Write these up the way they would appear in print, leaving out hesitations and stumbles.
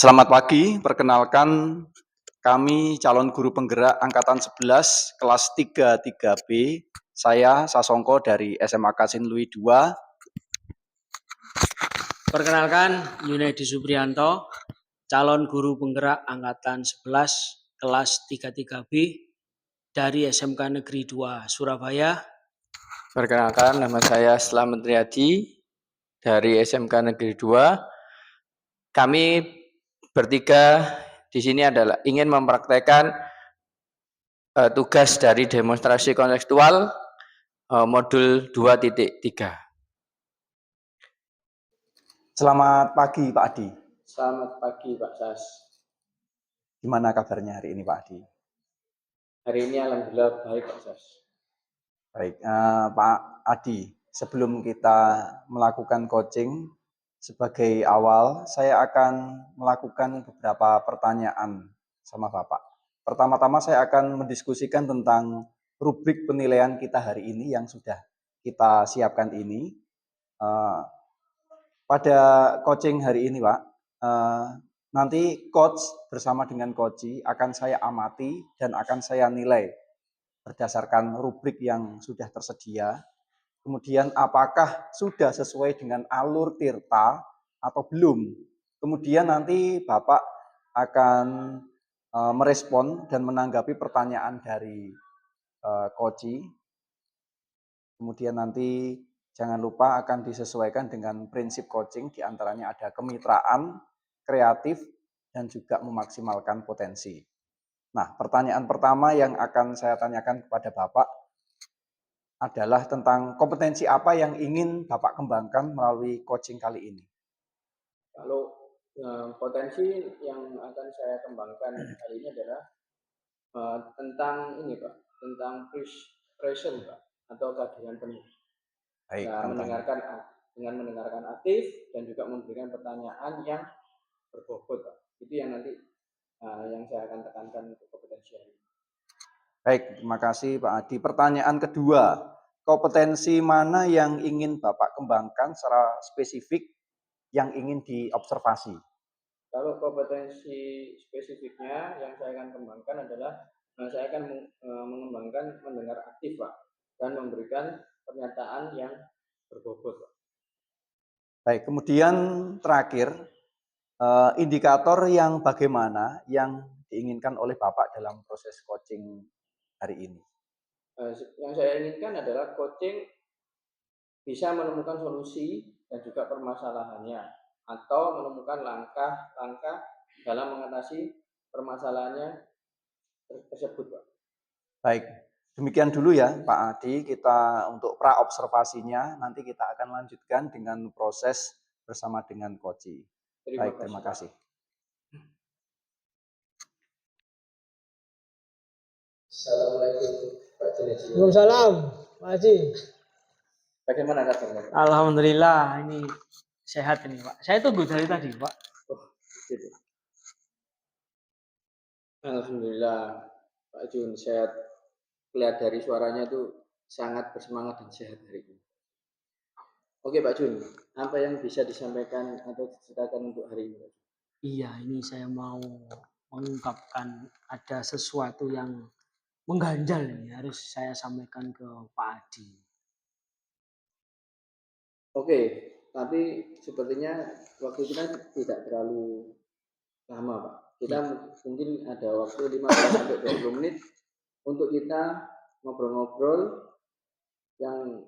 Selamat pagi, perkenalkan kami calon guru penggerak Angkatan 11 kelas 33B. Saya Sasongko dari SMA Kasinlui 2. Perkenalkan, Yunedi Supriyanto, calon guru penggerak Angkatan 11 kelas 33B dari SMK Negeri 2 Surabaya. Perkenalkan, nama saya Slamet Riyadi dari SMK Negeri 2. Kami bertiga di sini adalah ingin mempraktekkan tugas dari demonstrasi kontekstual modul 2.3. Selamat pagi Pak Adi. Selamat pagi Pak Sas. Gimana kabarnya hari ini Pak Adi? Hari ini alhamdulillah baik Pak Sas. Baik, Pak Adi, sebelum kita melakukan coaching, sebagai awal saya akan melakukan beberapa pertanyaan sama Bapak. Pertama-tama saya akan mendiskusikan tentang rubrik penilaian kita hari ini yang sudah kita siapkan ini. Pada coaching hari ini Pak, nanti coach bersama dengan coachee akan saya amati dan akan saya nilai berdasarkan rubrik yang sudah tersedia. Kemudian apakah sudah sesuai dengan alur tirta atau belum. Kemudian nanti Bapak akan merespon dan menanggapi pertanyaan dari coachee. Kemudian nanti jangan lupa akan disesuaikan dengan prinsip coaching, diantaranya ada kemitraan, kreatif, dan juga memaksimalkan potensi. Nah, pertanyaan pertama yang akan saya tanyakan kepada Bapak adalah tentang kompetensi apa yang ingin Bapak kembangkan melalui coaching kali ini. Kalau potensi yang akan saya kembangkan hari ini adalah tentang ini Pak, tentang present Pak, atau kehadiran penuh. Baik, Dengan mendengarkan aktif dan juga memberikan pertanyaan yang berbobot Pak. Itu yang nanti yang saya akan tekankan untuk kompetensi hari ini. Baik, terima kasih Pak Adi. Pertanyaan kedua, kompetensi mana yang ingin Bapak kembangkan secara spesifik yang ingin diobservasi? Kalau kompetensi spesifiknya yang saya akan kembangkan adalah saya akan mengembangkan mendengar aktif Pak, dan memberikan pernyataan yang berbobot Pak. Baik, kemudian terakhir, indikator yang bagaimana yang diinginkan oleh Bapak dalam proses coaching hari ini? Yang saya inginkan adalah coaching bisa menemukan solusi dan juga permasalahannya, atau menemukan langkah-langkah dalam mengatasi permasalahannya tersebut Pak. Baik, demikian dulu ya Pak Adi, kita untuk pra-observasinya nanti kita akan lanjutkan dengan proses bersama dengan coaching. Baik, terima kasih. Assalamualaikum Pak Junedi. Waalaikumsalam, Pak Haji. Bagaimana kabarnya? Alhamdulillah, ini sehat ini Pak. Saya tunggu dari tadi Pak. Oh, gitu. Alhamdulillah Pak Jun sehat. Lihat dari suaranya itu sangat bersemangat dan sehat hari ini. Oke Pak Jun, apa yang bisa disampaikan atau diceritakan untuk hari ini? Iya, ini saya mau mengungkapkan ada sesuatu yang mengganjal ini harus saya sampaikan ke Pak Adi. Oke, tapi sepertinya waktu kita tidak terlalu lama Pak. Kita mungkin ada waktu 15-20 menit untuk kita ngobrol-ngobrol yang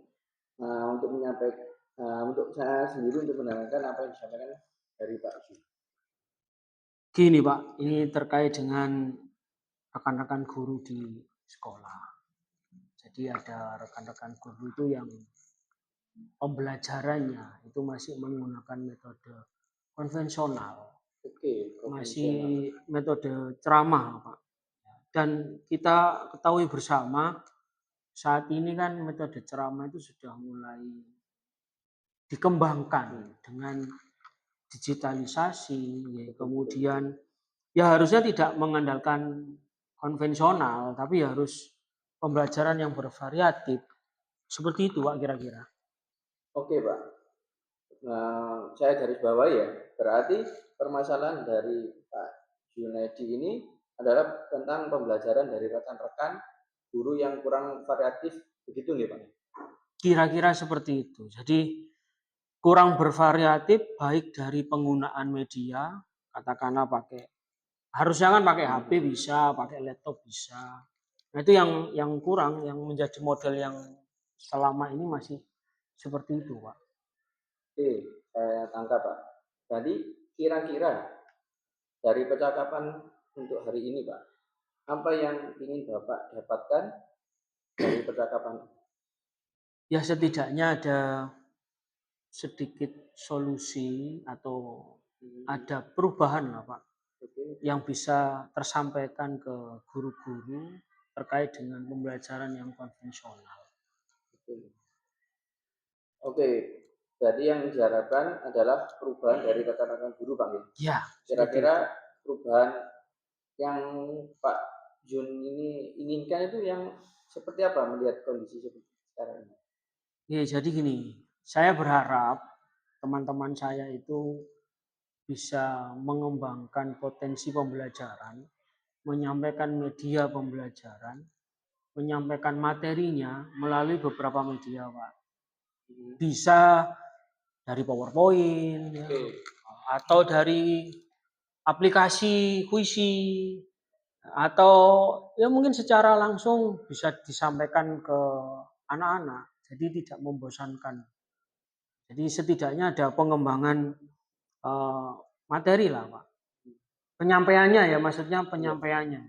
untuk menyampaikan untuk saya sendiri untuk mendengarkan apa yang disampaikan dari Pak Adi. Gini Pak, ini terkait dengan rekan-rekan guru di sekolah. Jadi ada rekan-rekan guru itu yang pembelajarannya itu masih menggunakan metode konvensional. Masih metode ceramah Pak. Dan kita ketahui bersama saat ini kan metode ceramah itu sudah mulai dikembangkan dengan digitalisasi, ya, kemudian ya harusnya tidak mengandalkan konvensional, tapi harus pembelajaran yang bervariatif. Seperti itu Pak kira-kira. Oke Pak, saya garis bawah ya, berarti permasalahan dari Pak Junaidi ini adalah tentang pembelajaran dari rekan-rekan guru yang kurang variatif, begitu nih Pak? Kira-kira seperti itu. Jadi kurang bervariatif baik dari penggunaan media, katakanlah harusnya kan pakai HP bisa, pakai laptop bisa. Nah itu yang kurang, yang menjadi model yang selama ini masih seperti itu, Pak. Oke, saya tangkap Pak. Jadi kira-kira dari percakapan untuk hari ini Pak, apa yang ingin Bapak dapatkan dari percakapan? Ya setidaknya ada sedikit solusi atau ada perubahan lah Pak, Oke, yang bisa tersampaikan ke guru-guru terkait dengan pembelajaran yang konvensional. oke. Oke, jadi yang diharapkan adalah perubahan dari rekan-rekan guru Pak. Ya, seperti itu. Kira-kira perubahan yang Pak Jun ini inginkan itu yang seperti apa melihat kondisi seperti sekarang ini? Ya, jadi gini, saya berharap teman-teman saya itu bisa mengembangkan potensi pembelajaran, menyampaikan media pembelajaran, menyampaikan materinya melalui beberapa media, Pak. Bisa dari PowerPoint, ya, Oke, atau dari aplikasi puisi, atau ya mungkin secara langsung bisa disampaikan ke anak-anak, jadi tidak membosankan. Jadi setidaknya ada pengembangan materi lah, Pak. Penyampaiannya ya, maksudnya iya. penyampaiannya.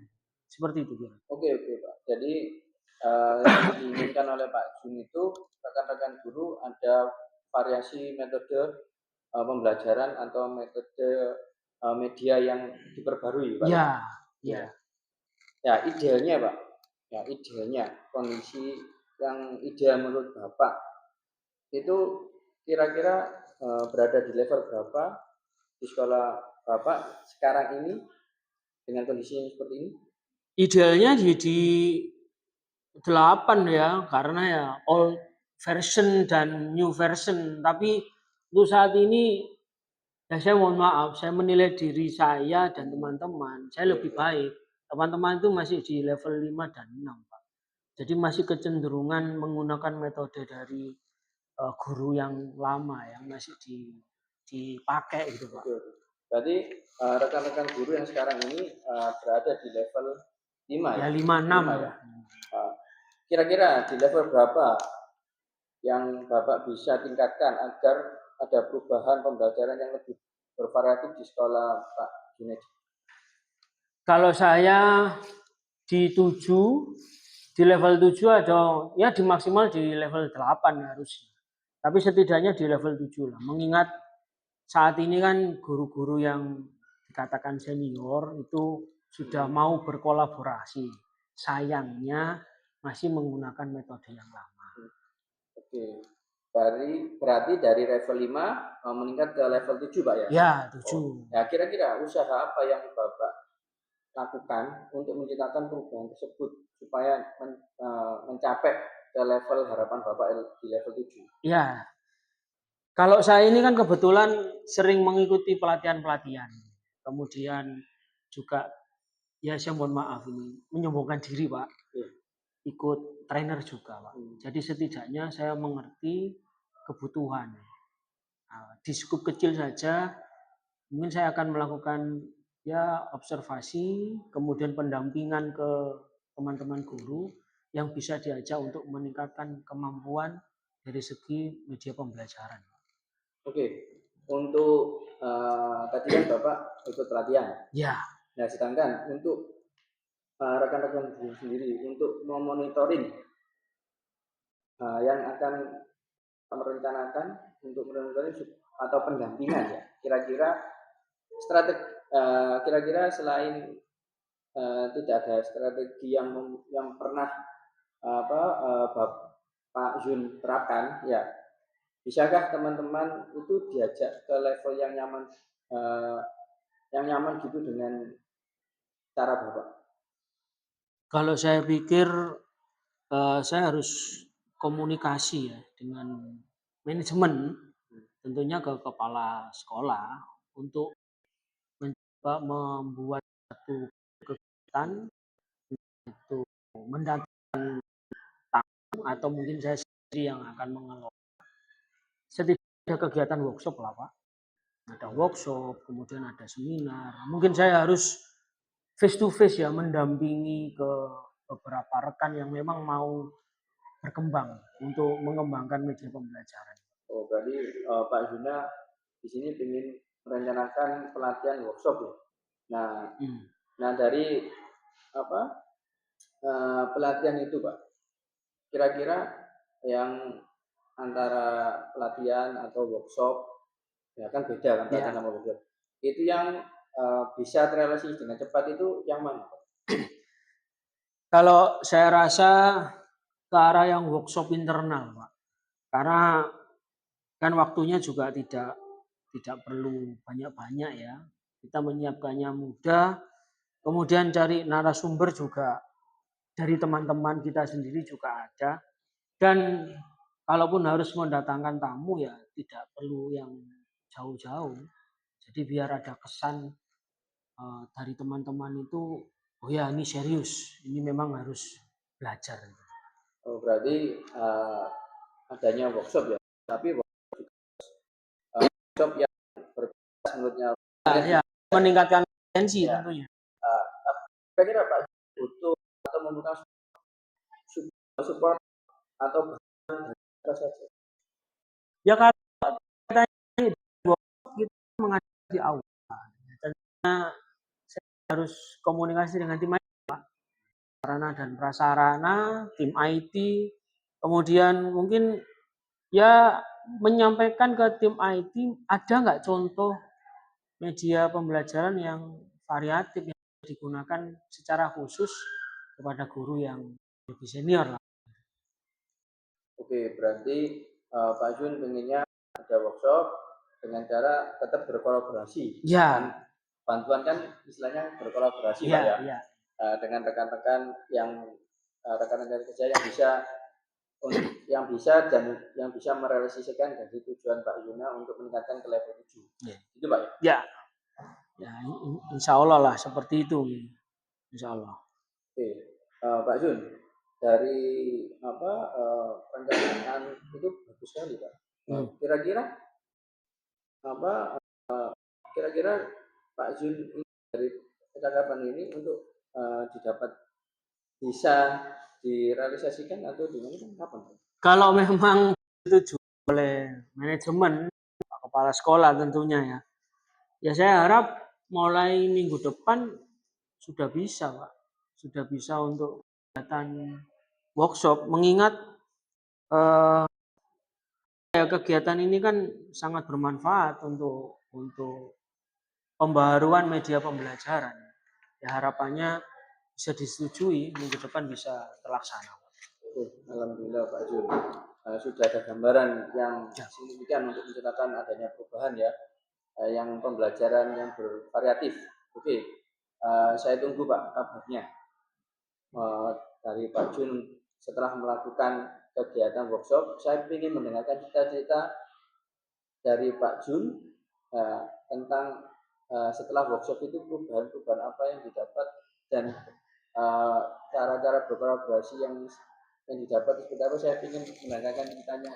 Seperti itu, kira. Oke, Pak. Jadi yang diinginkan oleh Pak Jun itu rekan-rekan guru ada variasi metode pembelajaran atau metode media yang diperbarui, Pak. Iya, Ya. iya. Ya, idealnya, Pak. Ya, idealnya kondisi yang ideal menurut Bapak itu kira-kira berada di level berapa di sekolah Bapak sekarang ini dengan kondisi yang seperti ini? Idealnya di 8 ya, karena ya old version dan new version. Tapi untuk saat ini, ya saya mohon maaf, saya menilai diri saya dan teman-teman, saya lebih baik. Teman-teman itu masih di level 5 dan 6, Pak. Jadi masih kecenderungan menggunakan metode dari guru yang lama yang masih dipakai gitu, Pak. Betul. Berarti rekan-rekan guru yang sekarang ini berada di level 5 Ya ya? 5 6. 5 ya. Kira-kira di level berapa yang Bapak bisa tingkatkan agar ada perubahan pembelajaran yang lebih bervariatif di sekolah Pak Junaidi? Kalau saya di 7, di level 7 ada ya di maksimal di level 8 harusnya. Tapi setidaknya di level 7 lah. Mengingat saat ini kan guru-guru yang dikatakan senior itu sudah mau berkolaborasi. Sayangnya masih menggunakan metode yang lama. Oke. Berarti dari level 5 meningkat ke level 7 Pak ya? Ya, 7. Ya, kira-kira usaha apa yang Bapak lakukan untuk menciptakan perubahan tersebut supaya mencapai ke level harapan Bapak di level 7? Ya, kalau saya ini kan kebetulan sering mengikuti pelatihan-pelatihan. Kemudian juga ya saya mohon maaf ini menyombongkan diri Pak. Ikut trainer juga Pak. Jadi setidaknya saya mengerti kebutuhan. Nah, di skup kecil saja mungkin saya akan melakukan ya observasi, kemudian pendampingan ke teman-teman guru yang bisa diajak untuk meningkatkan kemampuan dari segi media pembelajaran. Oke, untuk tadi kan Bapak ikut pelatihan. Ya, Nah, sedangkan untuk rekan-rekan guru sendiri untuk memonitoring yang akan merencanakan untuk merencanakan atau pendampingan ya, kira-kira strategi kira-kira selain tidak ada strategi yang pernah Pak Jun terapkan ya, bisakah teman-teman itu diajak ke level eh, yang nyaman gitu dengan cara Bapak? kalau saya pikir saya harus komunikasi ya dengan manajemen, tentunya ke kepala sekolah untuk Pak, membuat satu kegiatan itu mendatangkan tamu atau mungkin saya sendiri yang akan mengelola. Setidaknya ada kegiatan workshop lah Pak. Ada workshop, kemudian ada seminar. Mungkin saya harus face to face ya, mendampingi ke beberapa rekan yang memang mau berkembang untuk mengembangkan media pembelajaran. Oh, berarti Pak Juna di sini ingin merencanakan pelatihan workshop ya. Nah, nah dari apa pelatihan itu Pak, kira-kira yang antara pelatihan atau workshop ya kan beda kan pelatihan sama workshop. Itu yang bisa terrealisasi dengan cepat itu yang mana Pak? Kalau saya rasa ke arah yang workshop internal Pak. Karena kan waktunya juga tidak perlu banyak-banyak ya. Kita menyiapkannya mudah, kemudian cari narasumber juga dari teman-teman kita sendiri juga ada. Dan kalaupun harus mendatangkan tamu ya tidak perlu yang jauh-jauh. Jadi biar ada kesan dari teman-teman itu, oh ya ini serius, ini memang harus belajar. Oh, berarti adanya workshop ya, tapi workshop yang berkualitas menurutnya Ya, meningkatkan kompetensi tentunya. kira-kira Pak butuh atau membutuhkan support atau apa saja? Ya kalau kita mengajar di awal, tentunya saya harus komunikasi dengan tim IT, Pak. Sarana dan prasarana, tim IT, kemudian mungkin ya menyampaikan ke tim IT ada nggak contoh media pembelajaran yang variatif yang digunakan secara khusus kepada guru yang lebih senior lah. Oke, berarti Pak Jun pengennya ada workshop dengan cara tetap berkolaborasi. Ya. Bantuan kan istilahnya berkolaborasi Ya, Pak ya. ya. Dengan rekan-rekan yang rekan-rekan kerja yang bisa dan yang bisa merealisasikan dari tujuan Pak Yuna untuk meningkatkan ke level 7. Ya. Itu Pak ya? Ya. Ya, insya Allah lah seperti itu. Insya Allah. Oke, Pak Jun, dari perencanaan itu bagus sekali Pak. Kira-kira kira-kira Pak Jun dari percakapan ini untuk didapat bisa direalisasikan atau gimana kapan? Kalau memang dituju oleh manajemen kepala sekolah tentunya ya. Ya saya harap mulai minggu depan sudah bisa Pak. Sudah bisa untuk kegiatan workshop mengingat kegiatan ini kan sangat bermanfaat untuk pembaharuan media pembelajaran. Ya harapannya bisa disetujui minggu depan bisa terlaksana. Alhamdulillah Pak Jun. Sudah ada gambaran yang signifikan untuk menceritakan adanya perubahan ya, yang pembelajaran yang bervariatif. Oke, saya tunggu Pak kabarnya dari Pak Jun setelah melakukan kegiatan workshop. Saya ingin mendengarkan cerita-cerita dari Pak Jun tentang setelah workshop itu perubahan-perubahan apa yang didapat dan cara-cara berkolaborasi yang didapat seperti apa. Saya ingin mendengarkan ceritanya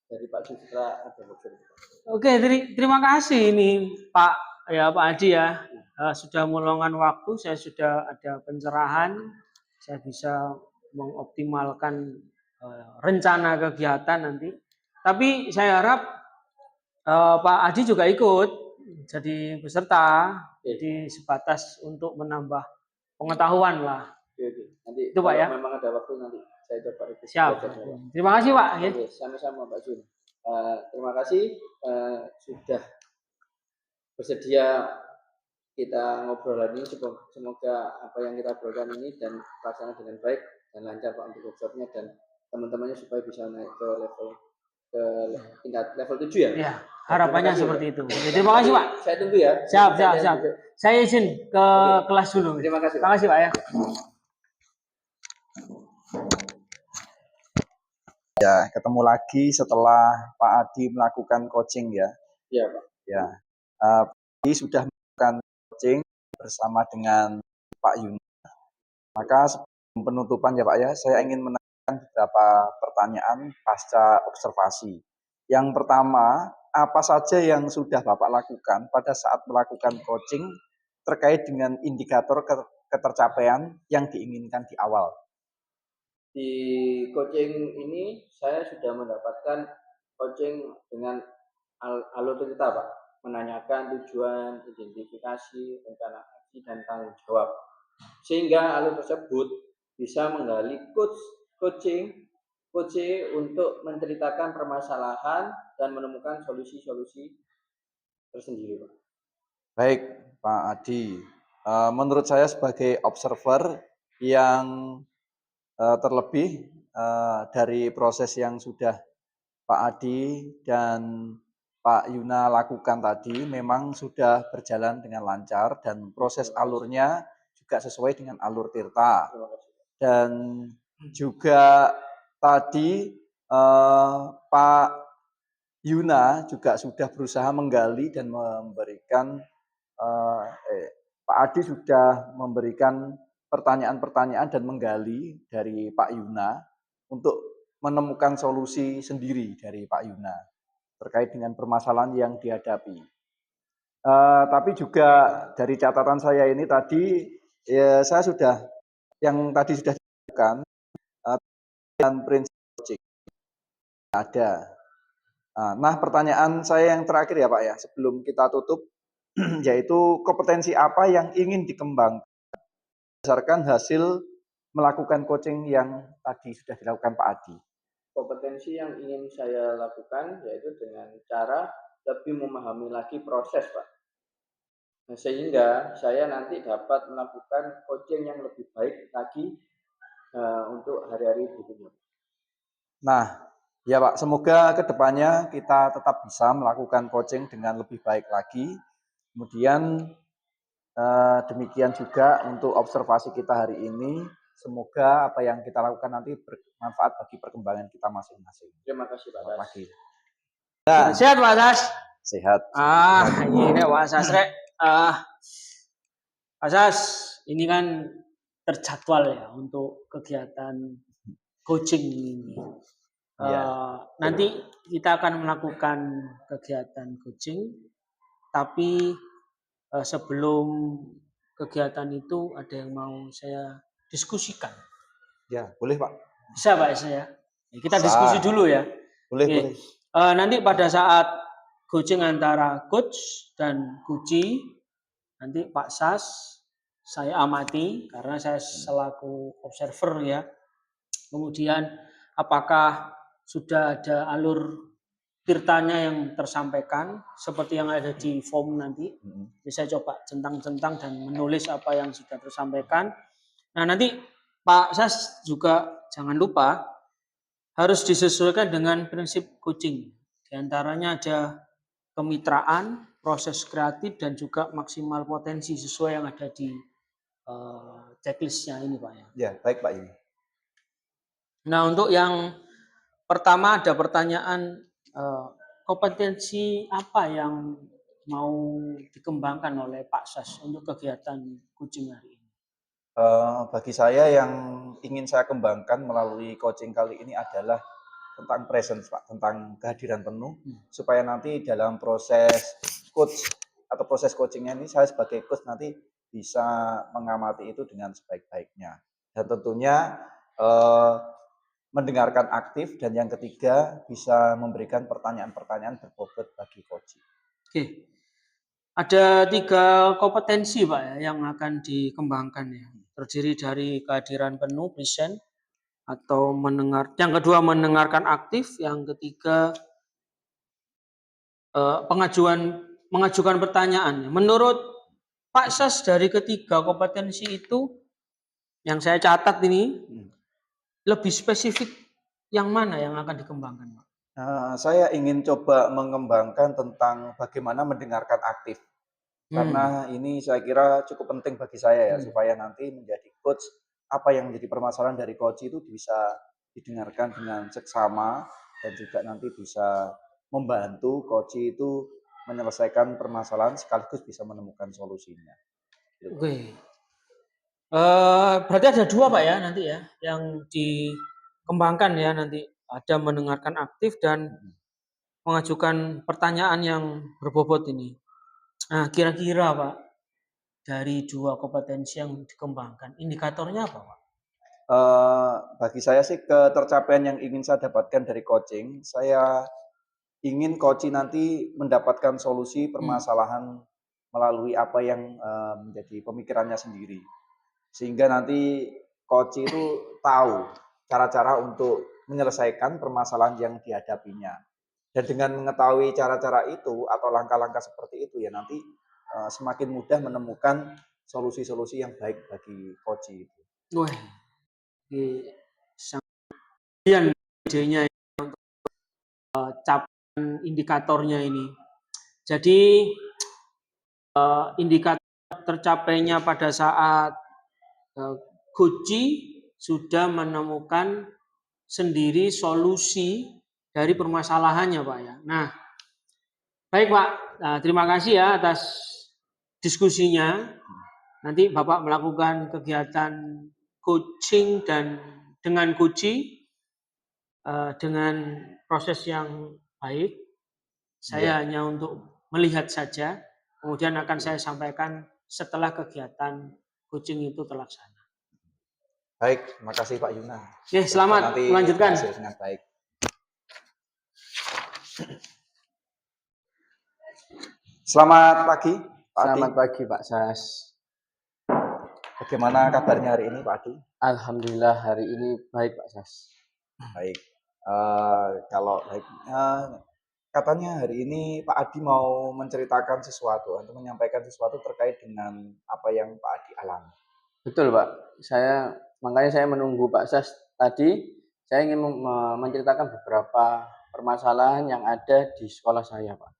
dari Pak Jun setelah ada workshop. Oke, terima kasih ini Pak Adi ya sudah meluangkan waktu. Saya sudah ada pencerahan, saya bisa mengoptimalkan rencana kegiatan nanti. Tapi saya harap Pak Adi juga ikut jadi peserta, jadi sebatas untuk menambah pengetahuan lah. Oke. Nanti itu Pak ya. Memang ada waktu nanti saya coba itu. Siap. Terima kasih Pak. Oke, sama-sama Pak Jun. Terima kasih sudah bersedia kita ngobrol lagi. Semoga apa yang kita obrolkan ini dan terlaksana dengan baik dan lancar Pak untuk workshopnya dan teman-temannya supaya bisa naik ke tingkat level 7 ya. Ya, harapannya seperti itu. Terima kasih Pak. Saya tunggu ya. Siap. Saya izin ke kelas dulu. Terima kasih. Terima kasih Pak ya. Ya, ketemu lagi setelah Pak Adi melakukan coaching ya. Iya Pak. Ya, Pak Adi sudah melakukan coaching bersama dengan Pak Yuna. Maka sebelum penutupan ya Pak ya, saya ingin menanyakan beberapa pertanyaan pasca observasi. Yang pertama, apa saja yang sudah Bapak lakukan pada saat melakukan coaching terkait dengan indikator ketercapaian yang diinginkan di awal? Di coaching ini saya sudah mendapatkan coaching dengan alur cerita Pak, menanyakan tujuan, identifikasi, rencana aksi, dan tanggung jawab. Sehingga alur tersebut bisa menggali coaching untuk menceritakan permasalahan dan menemukan solusi-solusi tersendiri Pak. Baik Pak Adi, menurut saya sebagai observer yang terlebih dari proses yang sudah Pak Adi dan Pak Yuna lakukan tadi memang sudah berjalan dengan lancar dan proses alurnya juga sesuai dengan alur Tirta. Dan juga tadi Pak Yuna juga sudah berusaha menggali dan memberikan Pak Adi sudah memberikan pertanyaan-pertanyaan dan menggali dari Pak Yuna untuk menemukan solusi sendiri dari Pak Yuna terkait dengan permasalahan yang dihadapi. Tapi juga dari catatan saya ini tadi, ya, saya sudah yang tadi sudah dilakukan dan prinsip coaching ada. Nah, pertanyaan saya yang terakhir ya Pak ya, sebelum kita tutup, yaitu kompetensi apa yang ingin dikembangkan berdasarkan hasil melakukan coaching yang tadi sudah dilakukan Pak Adi. Kompetensi yang ingin saya lakukan yaitu dengan cara lebih memahami lagi proses Pak. Nah, sehingga saya nanti dapat melakukan coaching yang lebih baik lagi untuk hari-hari berikutnya. Nah, ya Pak, semoga kedepannya kita tetap bisa melakukan coaching dengan lebih baik lagi. Kemudian demikian juga untuk observasi kita hari ini. Semoga apa yang kita lakukan nanti bermanfaat bagi perkembangan kita masing-masing. Terima kasih Pak Das. Nah, Sehat Pak Das? sehat. Ini Pak Das Rek. Pak Das, ini kan terjadwal ya untuk kegiatan coaching ini. Nanti kita akan melakukan kegiatan coaching, tapi sebelum kegiatan itu ada yang mau saya diskusikan. Ya, boleh Pak. Bisa Pak ya? Kita diskusi dulu ya. Boleh, boleh. Nanti pada saat coaching antara coach dan coachee, nanti Pak Sas saya amati karena saya selaku observer ya. Kemudian apakah sudah ada alur tirtanya yang tersampaikan seperti yang ada di form nanti. Jadi saya coba centang-centang dan menulis apa yang sudah tersampaikan. Nah, nanti Pak Sas juga jangan lupa harus disesuaikan dengan prinsip coaching. Di antaranya ada kemitraan, proses kreatif, dan juga maksimal potensi sesuai yang ada di checklistnya ini Pak ya. Ya, baik Pak ini. Nah, untuk yang pertama ada pertanyaan kompetensi apa yang mau dikembangkan oleh Pak Sas untuk kegiatan coaching hari ini? Bagi saya yang ingin saya kembangkan melalui coaching kali ini adalah tentang presence Pak, tentang kehadiran penuh, supaya nanti dalam proses coach atau proses coachingnya ini saya sebagai coach nanti bisa mengamati itu dengan sebaik-baiknya. Dan tentunya mendengarkan aktif, dan yang ketiga bisa memberikan pertanyaan-pertanyaan berbobot bagi coaching. Oke. Ada 3 kompetensi Pak ya yang akan dikembangkan ya. Terdiri dari kehadiran penuh, present, atau yang kedua mendengarkan aktif, yang ketiga mengajukan pertanyaan. Menurut Pak Sas dari ketiga kompetensi itu yang saya catat ini lebih spesifik yang mana yang akan dikembangkan Pak? Saya ingin coba mengembangkan tentang bagaimana mendengarkan aktif. Karena ini saya kira cukup penting bagi saya ya, supaya nanti menjadi coach, apa yang menjadi permasalahan dari coach itu bisa didengarkan dengan seksama dan juga nanti bisa membantu coach itu menyelesaikan permasalahan sekaligus bisa menemukan solusinya. Oke. Berarti ada 2 Pak ya nanti ya, yang dikembangkan ya nanti. Ada mendengarkan aktif dan mengajukan pertanyaan yang berbobot ini. Nah, kira-kira Pak, dari 2 kompetensi yang dikembangkan, indikatornya apa Pak? Bagi saya sih ketercapaian yang ingin saya dapatkan dari coaching, saya ingin coach nanti mendapatkan solusi permasalahan melalui apa yang menjadi pemikirannya sendiri. Sehingga nanti coach itu tahu cara-cara untuk menyelesaikan permasalahan yang dihadapinya. Dan dengan mengetahui cara-cara itu atau langkah-langkah seperti itu ya nanti semakin mudah menemukan solusi-solusi yang baik bagi coach itu. Wah, ini sangat idenya untuk capaian indikatornya ini. Jadi indikator tercapainya pada saat Gucci sudah menemukan sendiri solusi dari permasalahannya Pak ya. Nah, baik Pak, terima kasih ya atas diskusinya. Nanti Bapak melakukan kegiatan coaching dan dengan Gucci dengan proses yang baik. Saya hanya untuk melihat saja, kemudian akan saya sampaikan setelah kegiatan coaching itu terlaksana. Baik, terima kasih Pak Yuna. Oke, selamat Nanti melanjutkan. berhasil dengan baik. Selamat pagi, Pak Adi. Selamat pagi Pak Sas. Bagaimana kabarnya hari ini, Pak Adi? Alhamdulillah hari ini baik Pak Sas. Baik. Kalau baik, katanya hari ini Pak Adi mau menceritakan sesuatu atau menyampaikan sesuatu terkait dengan apa yang Pak Adi alami. Betul Pak. Makanya saya menunggu Pak Sas tadi. Saya ingin menceritakan beberapa permasalahan yang ada di sekolah saya Pak.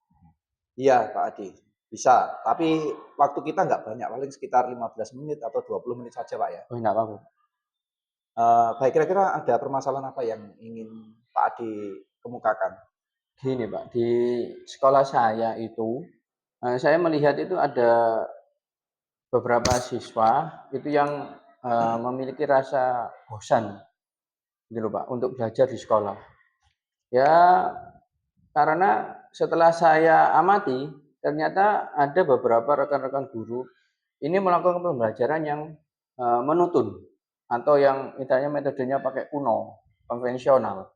Iya Pak Adi, bisa. Tapi waktu kita nggak banyak, paling sekitar 15 menit atau 20 menit saja Pak ya. Oh enggak apa-apa. Baik, kira-kira ada permasalahan apa yang ingin Pak Adi kemukakan? Gini Pak, di sekolah saya itu, saya melihat itu ada beberapa siswa itu yang memiliki rasa bosan gitu Pak untuk belajar di sekolah. Ya karena setelah saya amati ternyata ada beberapa rekan-rekan guru ini melakukan pembelajaran yang menutun atau yang misalnya metodenya pakai kuno, konvensional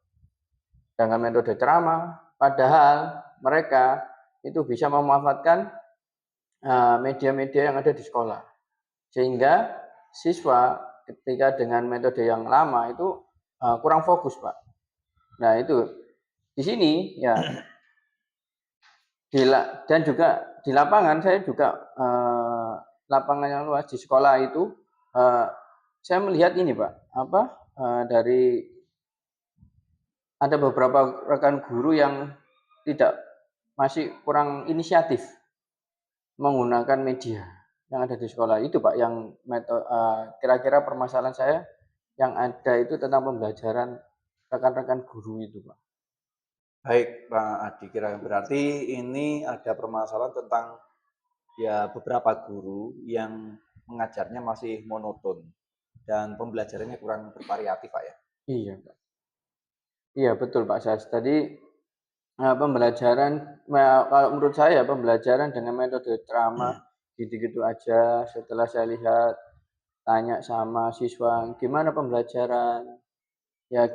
dengan metode ceramah, padahal mereka itu bisa memanfaatkan media-media yang ada di sekolah. Sehingga siswa ketika dengan metode yang lama itu kurang fokus, Pak. Nah, itu di sini ya dan juga di lapangan saya juga lapangan yang luas di sekolah itu saya melihat ini, Pak, dari ada beberapa rekan guru yang masih kurang inisiatif menggunakan media yang ada di sekolah itu Pak, yang kira-kira permasalahan saya yang ada itu tentang pembelajaran rekan-rekan guru itu Pak. Baik Pak Adi, kira berarti ini ada permasalahan tentang ya beberapa guru yang mengajarnya masih monoton dan pembelajarannya kurang bervariatif Pak ya. Iya Pak. Iya betul Pak Sas. Tadi pembelajaran kalau menurut saya pembelajaran dengan metode ceramah gitu-gitu aja. Setelah saya lihat tanya sama siswa gimana pembelajaran ya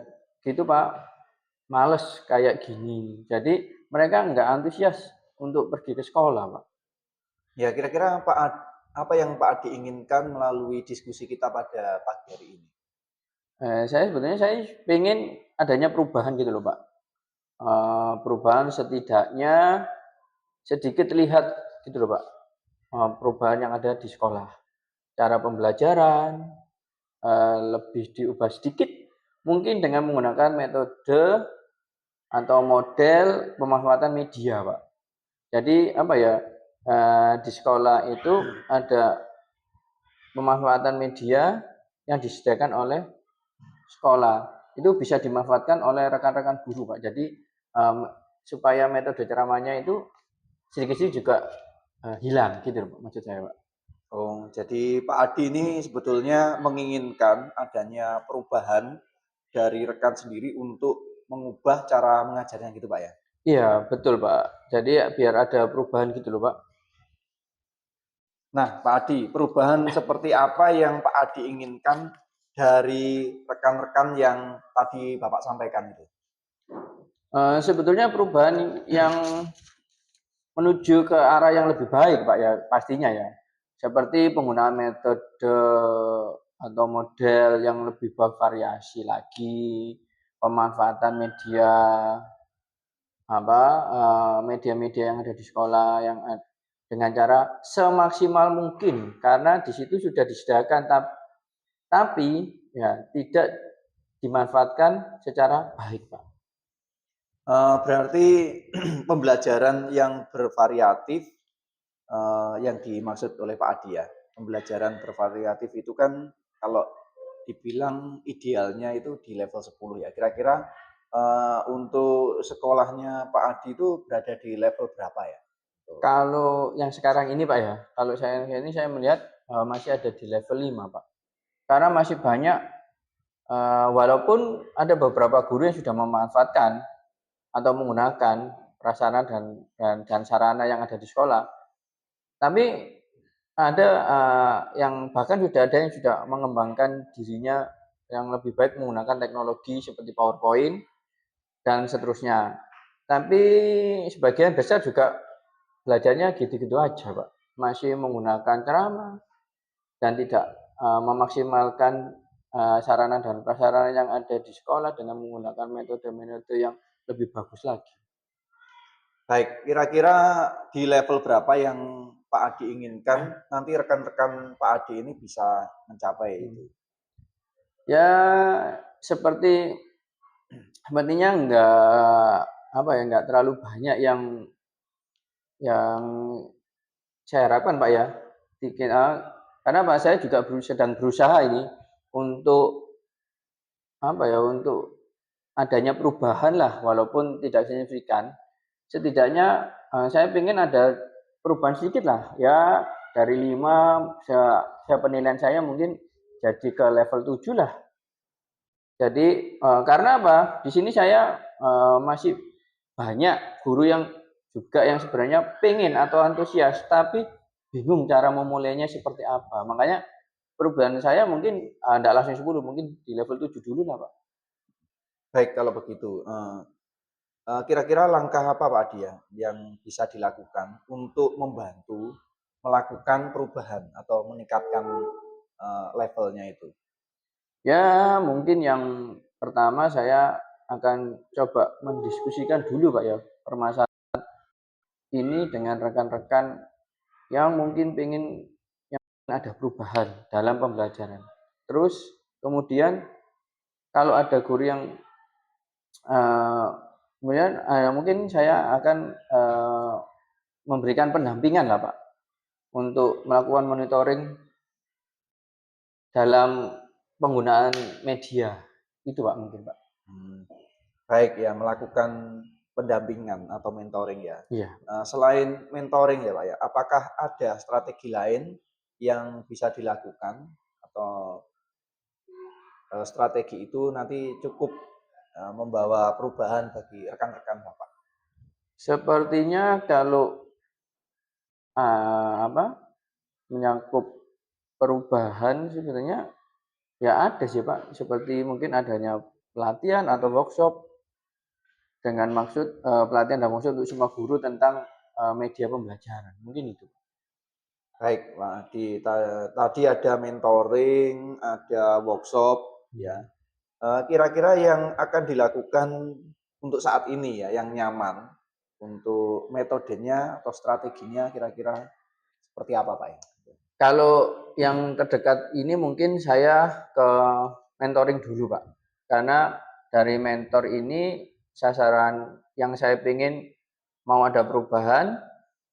gitu Pak, males kayak gini. Jadi mereka nggak antusias untuk pergi ke sekolah Pak. Ya kira-kira apa yang Pak Adi inginkan melalui diskusi kita pada pagi hari ini? Saya pengen adanya perubahan gitu loh Pak. Perubahan setidaknya sedikit lihat gitu loh Pak. Perubahan yang ada di sekolah. Cara pembelajaran lebih diubah sedikit. Mungkin dengan menggunakan metode atau model pemanfaatan media Pak. Jadi apa ya, di sekolah itu ada pemanfaatan media yang disediakan oleh sekolah. Itu bisa dimanfaatkan oleh rekan-rekan guru Pak. Jadi supaya metode ceramahnya itu sedikit-sedikit juga hilang gitu Pak, maksud saya Pak. Oh, jadi Pak Adi ini sebetulnya menginginkan adanya perubahan dari rekan sendiri untuk mengubah cara mengajarnya gitu Pak ya? Iya, betul Pak. Jadi biar ada perubahan gitu loh Pak. Nah, Pak Adi, perubahan seperti apa yang Pak Adi inginkan dari rekan-rekan yang tadi Bapak sampaikan itu? Sebetulnya perubahan yang menuju ke arah yang lebih baik Pak ya, pastinya ya. Seperti penggunaan metode atau model yang lebih bervariasi lagi, pemanfaatan media-media yang ada di sekolah dengan cara semaksimal mungkin karena di situ sudah disediakan tapi ya tidak dimanfaatkan secara baik, Pak. Berarti pembelajaran yang bervariatif yang dimaksud oleh Pak Adi ya. Pembelajaran bervariatif itu kan kalau dibilang idealnya itu di level 10 ya. Kira-kira untuk sekolahnya Pak Adi itu berada di level berapa ya? Kalau yang sekarang ini, Pak ya, kalau saya melihat masih ada di level 5, Pak. Karena masih banyak walaupun ada beberapa guru yang sudah memanfaatkan atau menggunakan prasarana dan sarana yang ada di sekolah, tapi ada yang bahkan sudah ada yang sudah mengembangkan dirinya yang lebih baik menggunakan teknologi seperti PowerPoint dan seterusnya. Tapi sebagian besar juga belajarnya gitu-gitu aja, Pak. Masih menggunakan ceramah dan tidak memaksimalkan sarana dan prasarana yang ada di sekolah dengan menggunakan metode-metode yang lebih bagus lagi. Baik, kira-kira di level berapa yang Pak Adi inginkan nanti rekan-rekan Pak Adi ini bisa mencapai itu? Ya sepertinya enggak terlalu banyak yang saya harapkan Pak ya. Karena Pak saya juga sedang berusaha ini untuk untuk adanya perubahan lah walaupun tidak signifikan. Setidaknya saya ingin ada perubahan sedikit lah ya dari 5 penilaian saya mungkin jadi ke level 7 lah. Jadi karena apa? Di sini saya masih banyak guru yang sebenarnya pengen atau antusias tapi bingung cara memulainya seperti apa. Makanya perubahan saya mungkin tidak langsung 10, mungkin di level 7 dulu lah Pak. Baik, kalau begitu. Kira-kira langkah apa Pak Adi ya yang bisa dilakukan untuk membantu melakukan perubahan atau meningkatkan levelnya itu? Ya mungkin yang pertama saya akan coba mendiskusikan dulu Pak ya permasalahan ini dengan rekan-rekan yang mungkin pengen ada perubahan dalam pembelajaran. Terus kemudian kalau ada guru yang kemudian mungkin saya akan memberikan pendampingan lah Pak untuk melakukan monitoring dalam penggunaan media itu Pak mungkin Pak. Baik ya, melakukan pendampingan atau mentoring ya. Iya. Selain mentoring ya Pak ya, apakah ada strategi lain yang bisa dilakukan atau strategi itu nanti cukup membawa perubahan bagi rekan-rekan Bapak? Sepertinya kalau menyangkut perubahan sebenarnya ya ada sih Pak, seperti mungkin adanya pelatihan atau workshop dengan maksud pelatihan dan workshop untuk semua guru tentang media pembelajaran, mungkin itu. Baik, tadi ada mentoring, ada workshop, ya. Kira-kira yang akan dilakukan untuk saat ini ya, yang nyaman untuk metodenya atau strateginya kira-kira seperti apa Pak ya? Kalau yang terdekat ini mungkin saya ke mentoring dulu Pak, karena dari mentor ini sasaran yang saya ingin mau ada perubahan.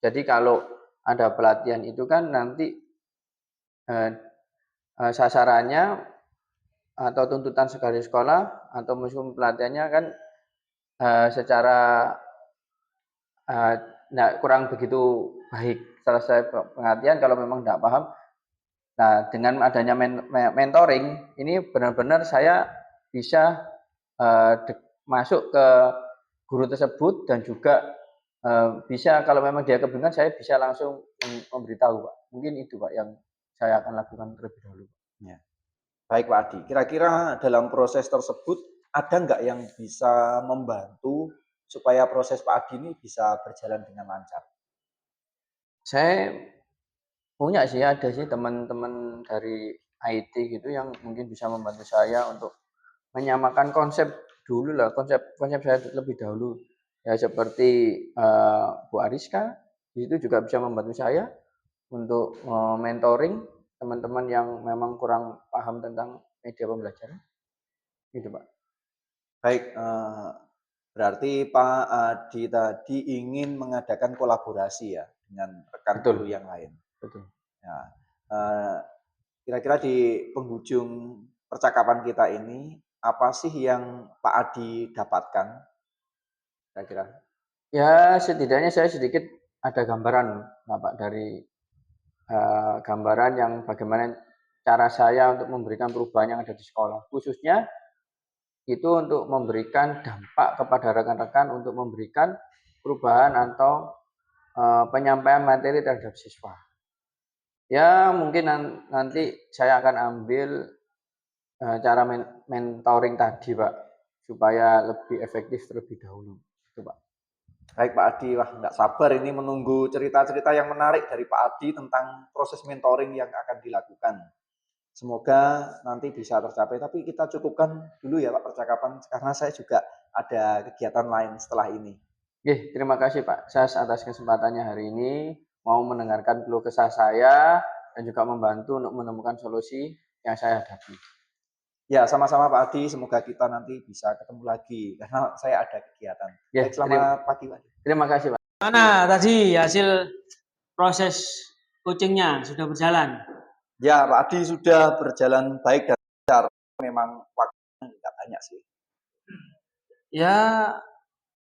Jadi kalau ada pelatihan itu kan nanti sasarannya atau tuntutan sekali sekolah atau museum pelatihannya kan secara kurang begitu baik. Setelah saya pengertian kalau memang tidak paham Nah, dengan adanya mentoring, ini benar-benar saya bisa masuk ke guru tersebut dan juga bisa kalau memang dia kebingungan, saya bisa langsung memberitahu, Pak. Mungkin itu, Pak, yang saya akan lakukan terlebih dahulu. Ya. Baik Pak Adi, kira-kira dalam proses tersebut ada nggak yang bisa membantu supaya proses Pak Adi ini bisa berjalan dengan lancar? Saya punya sih, ada sih teman-teman dari IT gitu yang mungkin bisa membantu saya untuk menyamakan konsep dulu lah, konsep saya lebih dahulu. Ya seperti Bu Ariska, itu juga bisa membantu saya untuk mentoring teman-teman yang memang kurang paham tentang media pembelajaran. Gitu, Pak. Baik, berarti Pak Adi tadi ingin mengadakan kolaborasi ya dengan rekan Betul, guru yang lain. betul. Ya, eh, kira-kira di penghujung percakapan kita ini, apa sih yang Pak Adi dapatkan? Kira-kira. Ya setidaknya saya sedikit ada gambaran, nah, Pak, dari gambaran yang bagaimana cara saya untuk memberikan perubahan yang ada di sekolah. Khususnya itu untuk memberikan dampak kepada rekan-rekan untuk memberikan perubahan atau penyampaian materi terhadap siswa. Ya mungkin nanti saya akan ambil cara mentoring tadi, Pak, supaya lebih efektif terlebih dahulu. Itu, Pak. Baik Pak Adi, wah nggak sabar ini menunggu cerita-cerita yang menarik dari Pak Adi tentang proses mentoring yang akan dilakukan. Semoga nanti bisa tercapai, tapi kita cukupkan dulu ya Pak percakapan, karena saya juga ada kegiatan lain setelah ini. Oke, terima kasih Pak Sas atas kesempatannya hari ini, mau mendengarkan keluh kesah saya dan juga membantu untuk menemukan solusi yang saya hadapi. Ya, sama-sama Pak Adi, semoga kita nanti bisa ketemu lagi, karena saya ada kegiatan. Ya, Baik, selamat pagi Pak Adi. terima kasih Pak. Mana tadi hasil proses coachingnya sudah berjalan? Ya, Pak Adi sudah berjalan baik dan lancar. Memang waktunya nggak banyak sih. Ya,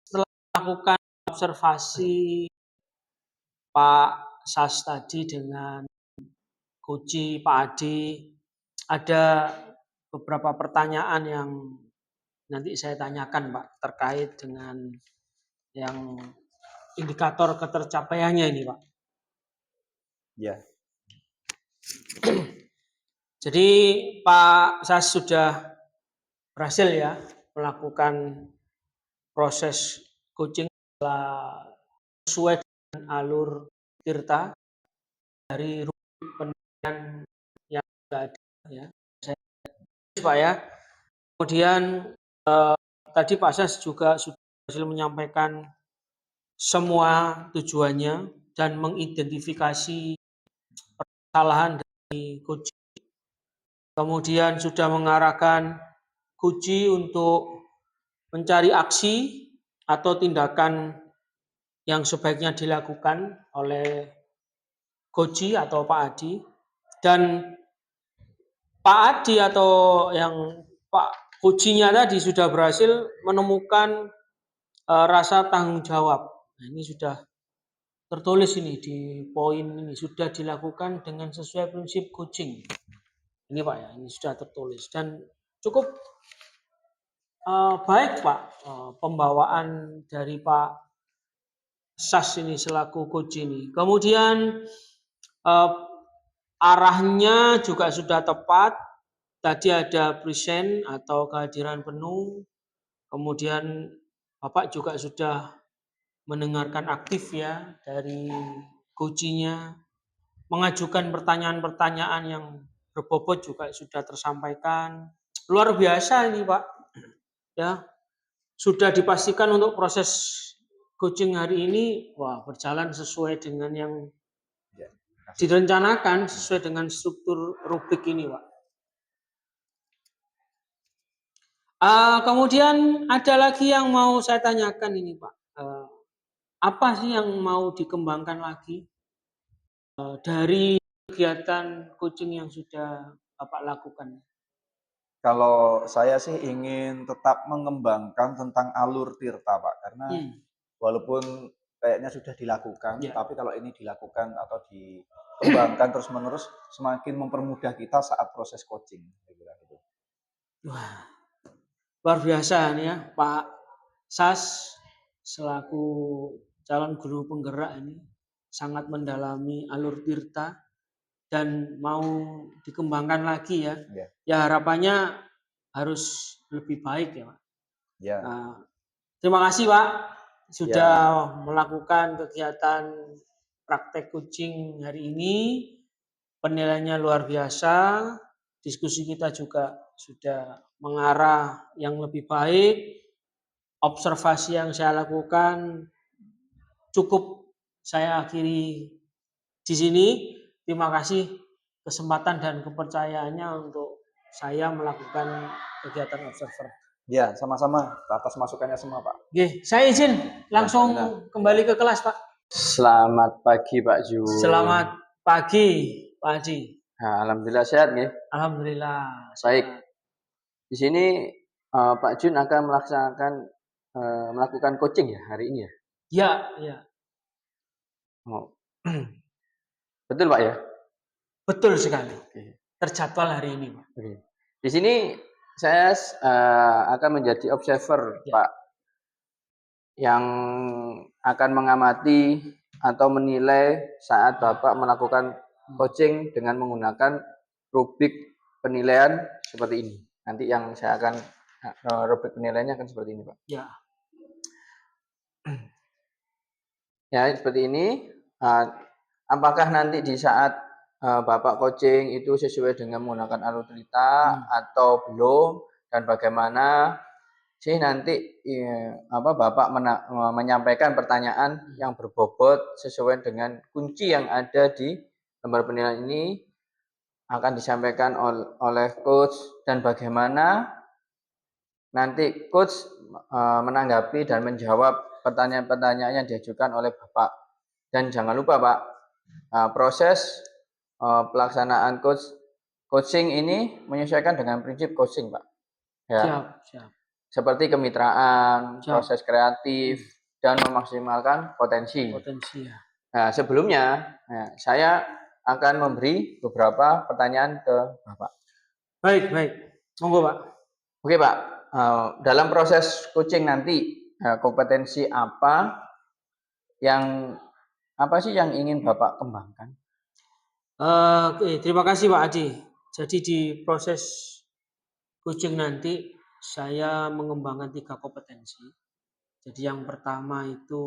setelah melakukan observasi Pak Sas tadi dengan Koji Pak Adi, ada beberapa pertanyaan yang nanti saya tanyakan Pak terkait dengan yang indikator ketercapaiannya ini Pak. Ya. Jadi Pak Sas sudah berhasil ya melakukan proses coaching sesuai dengan alur Tirta dari rubrik penilaian yang sudah ada ya. Saya Pak ya. Kemudian tadi Pak Sas juga sudah berhasil menyampaikan semua tujuannya dan mengidentifikasi kesalahan dari coaching. Kemudian sudah mengarahkan Koji untuk mencari aksi atau tindakan yang sebaiknya dilakukan oleh Koji atau Pak Adi, dan Pak Adi atau yang Pak Kojinya tadi sudah berhasil menemukan rasa tanggung jawab. Nah, ini sudah tertulis ini di poin ini, sudah dilakukan dengan sesuai prinsip coaching. Ini Pak ya, ini sudah tertulis dan cukup baik Pak pembawaan dari Pak Sas ini selaku coach ini. Kemudian arahnya juga sudah tepat. Tadi ada present atau kehadiran penuh. Kemudian Bapak juga sudah mendengarkan aktif ya dari coachingnya. Mengajukan pertanyaan-pertanyaan yang berbobot juga sudah tersampaikan. Luar biasa ini Pak. Ya, sudah dipastikan untuk proses coaching hari ini berjalan sesuai dengan yang direncanakan, sesuai dengan struktur rubrik ini, Pak. Kemudian ada lagi yang mau saya tanyakan ini, Pak. Apa sih yang mau dikembangkan lagi dari kegiatan coaching yang sudah Bapak lakukan? Kalau saya sih ingin tetap mengembangkan tentang alur Tirta, Pak, karena walaupun kayaknya sudah dilakukan, Ya. tapi kalau ini dilakukan atau dikembangkan terus-menerus semakin mempermudah kita saat proses coaching. Kira-kira gitu. Wah, luar biasa nih ya Pak Sas selaku calon guru penggerak ini sangat mendalami alur tirta dan mau dikembangkan lagi ya. Ya. Ya harapannya harus lebih baik ya Pak. Ya. Nah, terima kasih Pak sudah melakukan kegiatan praktek coaching hari ini. Penilaiannya luar biasa. Diskusi kita juga sudah mengarah yang lebih baik. Observasi yang saya lakukan cukup saya akhiri di sini. Terima kasih kesempatan dan kepercayaannya untuk saya melakukan kegiatan observer. Ya, sama-sama atas masukannya semua, Pak. Oke, saya izin langsung kembali ke kelas, Pak. Selamat pagi Pak Jun. Selamat pagi, Pak Haji. Nah, alhamdulillah sehat nih. Alhamdulillah. Baik. Di sini Pak Jun akan melakukan coaching ya hari ini ya? Ya, ya. Oh. Betul Pak ya? Betul sekali. Oke. Terjadwal hari ini, Pak. Oke. Di sini saya akan menjadi observer Ya. Pak, yang akan mengamati atau menilai saat Bapak melakukan coaching dengan menggunakan rubrik penilaian seperti ini. Nanti yang saya akan rubrik penilaiannya akan seperti ini Pak. Ya. Ya seperti ini. Apakah nanti di saat Bapak coaching itu sesuai dengan menggunakan alur cerita atau belum, dan bagaimana sih nanti Bapak menyampaikan pertanyaan yang berbobot sesuai dengan kunci yang ada di lembar penilaian ini akan disampaikan oleh coach, dan bagaimana nanti coach menanggapi dan menjawab pertanyaan-pertanyaan yang diajukan oleh Bapak. Dan jangan lupa Pak, proses pelaksanaan coaching ini menyesuaikan dengan prinsip coaching Pak. Ya. Siap. Seperti kemitraan, proses kreatif, dan memaksimalkan potensi. Ya. Nah, sebelumnya saya akan memberi beberapa pertanyaan ke Bapak. Baik. Monggo Pak. Oke Pak, dalam proses coaching nanti kompetensi apa sih yang ingin Bapak kembangkan? Oke, terima kasih Pak Adi. Jadi di proses coaching nanti saya mengembangkan 3 kompetensi. Jadi yang pertama itu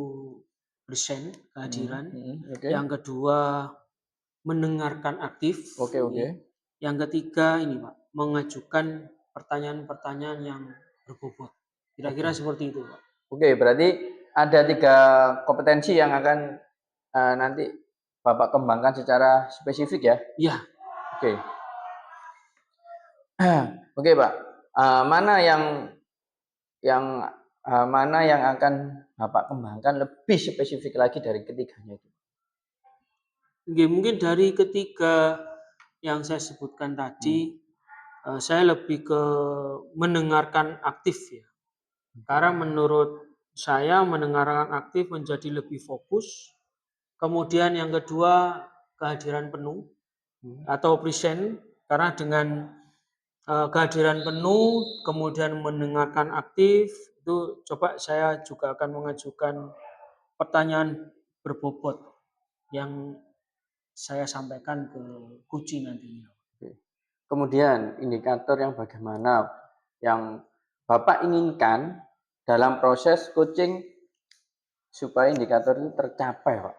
present, kehadiran. Yang kedua mendengarkan aktif. Yang ketiga ini Pak, mengajukan pertanyaan-pertanyaan yang berbobot. Kira-kira seperti itu Pak. Oke, berarti ada 3 kompetensi yang akan nanti Bapak kembangkan secara spesifik ya? Iya. Oke Pak, mana yang akan Bapak kembangkan lebih spesifik lagi dari ketiganya itu? Mungkin dari ketiga yang saya sebutkan tadi, saya lebih ke mendengarkan aktif ya. Karena menurut saya mendengarkan aktif menjadi lebih fokus. Kemudian yang kedua kehadiran penuh atau present, karena dengan kehadiran penuh kemudian mendengarkan aktif itu coba saya juga akan mengajukan pertanyaan berbobot yang saya sampaikan ke coaching nantinya. Kemudian indikator yang bagaimana yang Bapak inginkan dalam proses coaching supaya indikator itu tercapai Pak?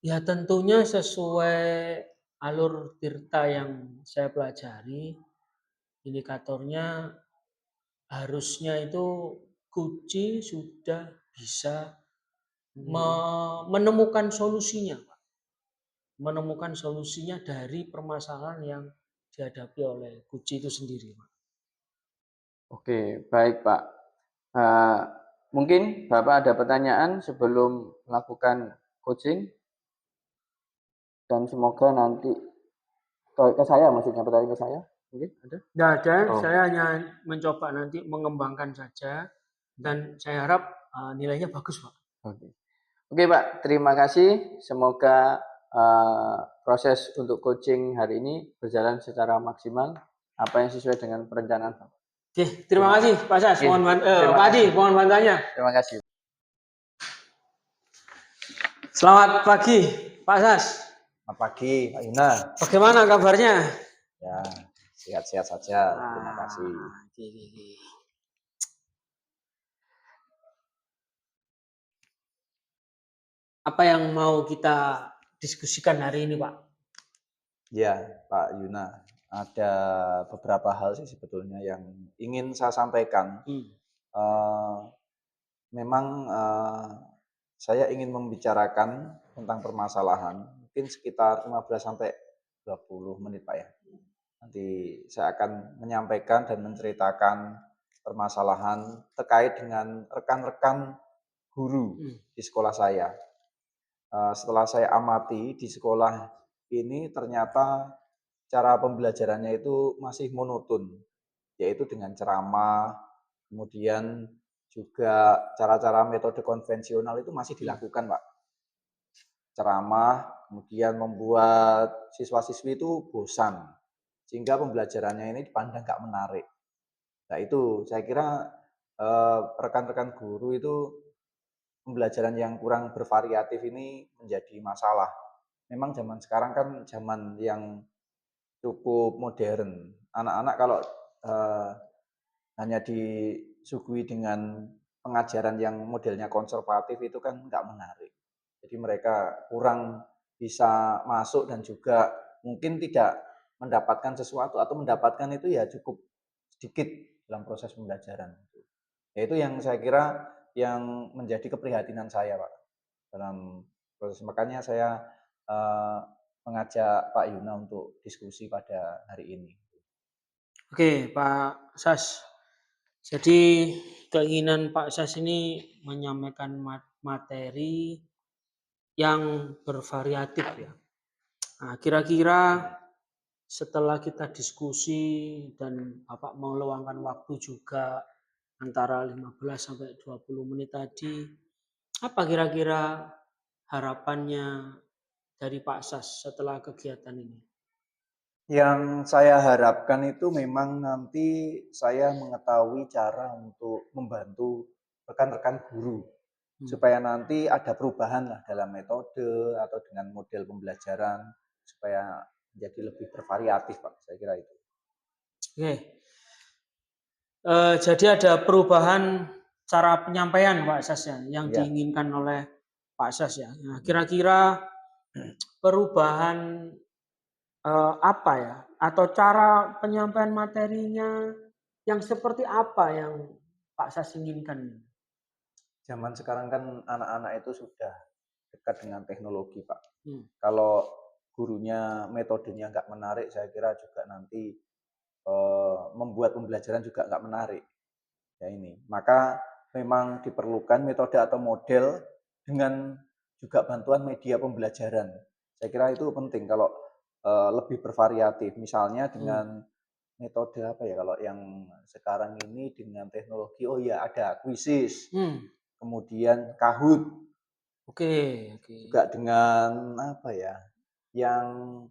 Ya tentunya sesuai alur tirta yang saya pelajari, indikatornya harusnya itu coaching sudah bisa menemukan solusinya Pak. Menemukan solusinya dari permasalahan yang dihadapi oleh coaching itu sendiri Pak. Oke, baik Pak. Mungkin Bapak ada pertanyaan sebelum melakukan coaching? Dan semoga nanti ke saya, maksudnya pertanyaan ke saya? Mungkin ada? Tidak ada, saya hanya mencoba nanti mengembangkan saja dan saya harap nilainya bagus Pak. Oke. Oke Pak, terima kasih. Semoga proses untuk coaching hari ini berjalan secara maksimal, apa yang sesuai dengan perencanaan Pak. Oke, terima kasih Pak Sas. Oke, terima Pak Adi, kasih. mohon bantuannya. Terima kasih. Selamat pagi, Pak Sas. Selamat pagi, Pak Yuna. Bagaimana kabarnya? Ya, sehat-sehat saja. Terima kasih. Oke. Apa yang mau kita diskusikan hari ini, Pak? Ya, Pak Yuna, ada beberapa hal sih sebetulnya yang ingin saya sampaikan. Eh, memang saya ingin membicarakan tentang permasalahan, mungkin sekitar 15 sampai 20 menit, Pak ya. Nanti saya akan menyampaikan dan menceritakan permasalahan terkait dengan rekan-rekan guru di sekolah saya. Setelah saya amati di sekolah ini ternyata cara pembelajarannya itu masih monoton, yaitu dengan ceramah, kemudian juga cara-cara metode konvensional itu masih dilakukan, Pak. Ceramah, kemudian membuat siswa-siswi itu bosan, sehingga pembelajarannya ini dipandang nggak menarik. Nah itu saya kira rekan-rekan guru itu pembelajaran yang kurang bervariatif ini menjadi masalah. Memang zaman sekarang kan zaman yang cukup modern. Anak-anak kalau hanya disuguhi dengan pengajaran yang modelnya konservatif itu kan nggak menarik. Jadi mereka kurang bisa masuk dan juga mungkin tidak mendapatkan sesuatu atau mendapatkan itu ya cukup sedikit dalam proses pembelajaran. Ya itu yang saya kira yang menjadi keprihatinan saya, Pak, dalam proses. Makanya saya mengajak Pak Yuna untuk diskusi pada hari ini. Oke, Pak Sas. Jadi keinginan Pak Sas ini menyampaikan materi yang bervariatif ya. Nah, kira-kira setelah kita diskusi dan Bapak meluangkan waktu juga antara 15 sampai 20 menit tadi, apa kira-kira harapannya dari Pak Sas setelah kegiatan ini? Yang saya harapkan itu memang nanti saya mengetahui cara untuk membantu rekan-rekan guru supaya nanti ada perubahan lah dalam metode atau dengan model pembelajaran supaya menjadi lebih bervariatif, Pak. Saya kira itu. Oke. Jadi ada perubahan cara penyampaian Pak Sas ya, yang Ya. diinginkan oleh Pak Sas ya. Nah, kira-kira perubahan apa ya? Atau cara penyampaian materinya yang seperti apa yang Pak Sas inginkan? Zaman sekarang kan anak-anak itu sudah dekat dengan teknologi, Pak. Kalau Gurunya metodenya nggak menarik, saya kira juga nanti membuat pembelajaran juga nggak menarik. Ya ini, maka memang diperlukan metode atau model dengan juga bantuan media pembelajaran. Saya kira itu penting kalau lebih bervariatif. Misalnya dengan metode apa ya kalau yang sekarang ini dengan teknologi, oh ya ada Quizzes, kemudian Kahoot, Oke. juga dengan apa ya, yang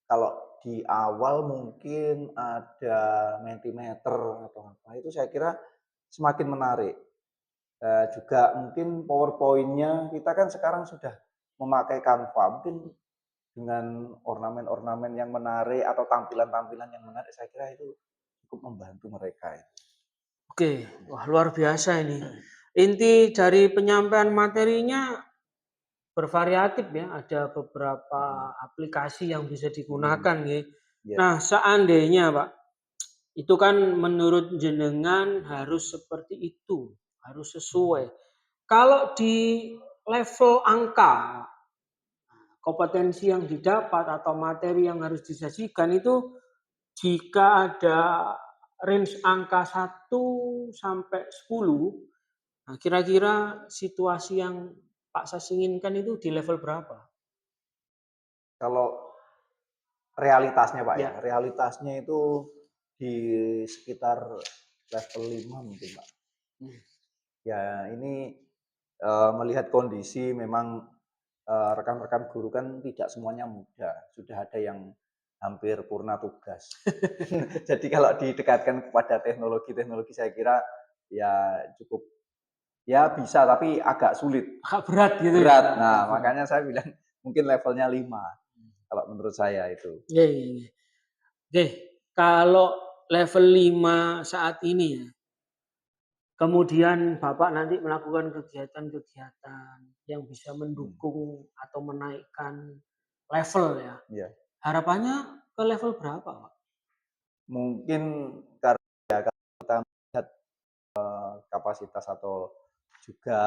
kalau di awal mungkin ada Mentimeter atau apa, itu saya kira semakin menarik. Juga mungkin PowerPoint-nya kita kan sekarang sudah memakai Canva, mungkin dengan ornamen-ornamen yang menarik atau tampilan-tampilan yang menarik, saya kira itu cukup membantu mereka. Oke, wah luar biasa ini. Inti dari penyampaian materinya bervariatif ya, ada beberapa aplikasi yang bisa digunakan ya. Nah, seandainya Pak, itu kan menurut jenengan harus seperti itu, harus sesuai. Kalau di level angka, kompetensi yang didapat atau materi yang harus disajikan itu jika ada range angka 1 sampai 10, nah kira-kira situasi yang Pak Sas inginkan itu di level berapa? Kalau realitasnya Pak ya, Ya. realitasnya itu di sekitar level 5 mungkin Pak. Ya ini melihat kondisi memang rekan-rekan guru kan tidak semuanya muda, sudah ada yang hampir purna tugas. Jadi kalau didekatkan kepada teknologi-teknologi saya kira ya cukup ya bisa tapi agak sulit, Agak berat gitu ya. berat. Nah, Agak berat. makanya saya bilang mungkin levelnya 5 kalau menurut saya itu. Iya, iya, iya. Oke, kalau level 5 saat ini ya, kemudian Bapak nanti melakukan kegiatan-kegiatan yang bisa Hmm, mendukung atau menaikkan level ya. iya. Harapannya ke level berapa, Pak? Mungkin karena ya, kalau kita melihat kapasitas atau juga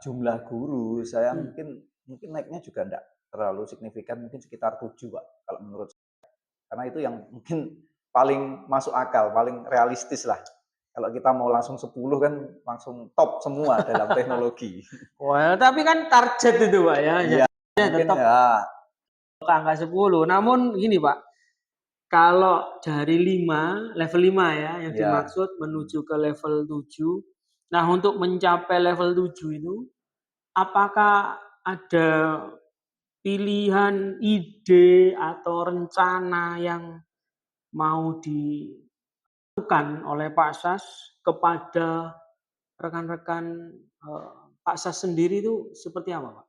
jumlah guru, saya mungkin naiknya juga enggak terlalu signifikan, mungkin sekitar 7, Pak, kalau menurut saya. Karena itu yang mungkin paling masuk akal, paling realistis lah. Kalau kita mau langsung 10 kan langsung top semua dalam teknologi. Wah, tapi kan target itu, Pak ya. Iya, Jadinya mungkin tetap ya. ke angka 10. Namun gini, Pak, kalau dari 5, level 5 ya yang Ya. dimaksud menuju ke level 7. Nah, untuk mencapai level 7 itu apakah ada pilihan, ide atau rencana yang mau dilakukan oleh Pak Sas kepada rekan-rekan, Pak Sas sendiri itu seperti apa, Pak?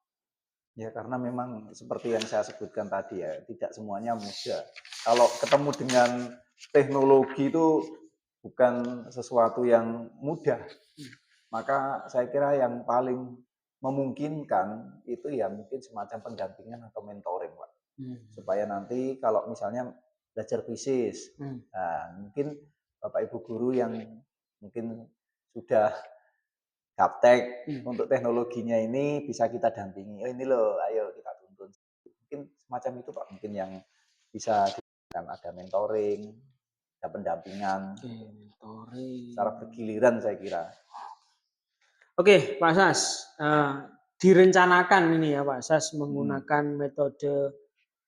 Ya karena memang seperti yang saya sebutkan tadi ya, tidak semuanya mudah. Kalau ketemu dengan teknologi itu bukan sesuatu yang mudah, maka saya kira yang paling memungkinkan itu ya mungkin semacam pendampingan atau mentoring, Pak. Supaya nanti kalau misalnya belajar bisnis, nah, mungkin Bapak Ibu guru yang mungkin sudah gaptek untuk teknologinya ini bisa kita dampingi. Oh ini loh, ayo kita tuntun. Mungkin semacam itu Pak, mungkin yang bisa dilakukan ada mentoring, ada pendampingan Oke, mentoring. secara bergiliran saya kira. Oke, Pak Sas, direncanakan ini ya Pak Sas menggunakan metode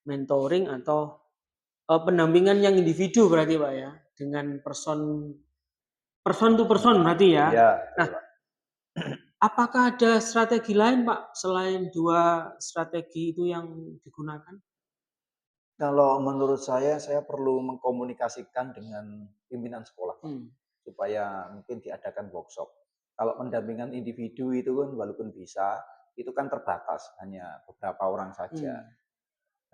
mentoring atau pendampingan yang individu berarti Pak ya, dengan person to person berarti ya. Iya, Nah, betul, Pak. apakah ada strategi lain Pak selain 2 strategi itu yang digunakan? Kalau menurut saya perlu mengkomunikasikan dengan pimpinan sekolah, Pak, supaya mungkin diadakan workshop. Kalau pendampingan individu itu kan walaupun bisa, itu kan terbatas, hanya beberapa orang saja.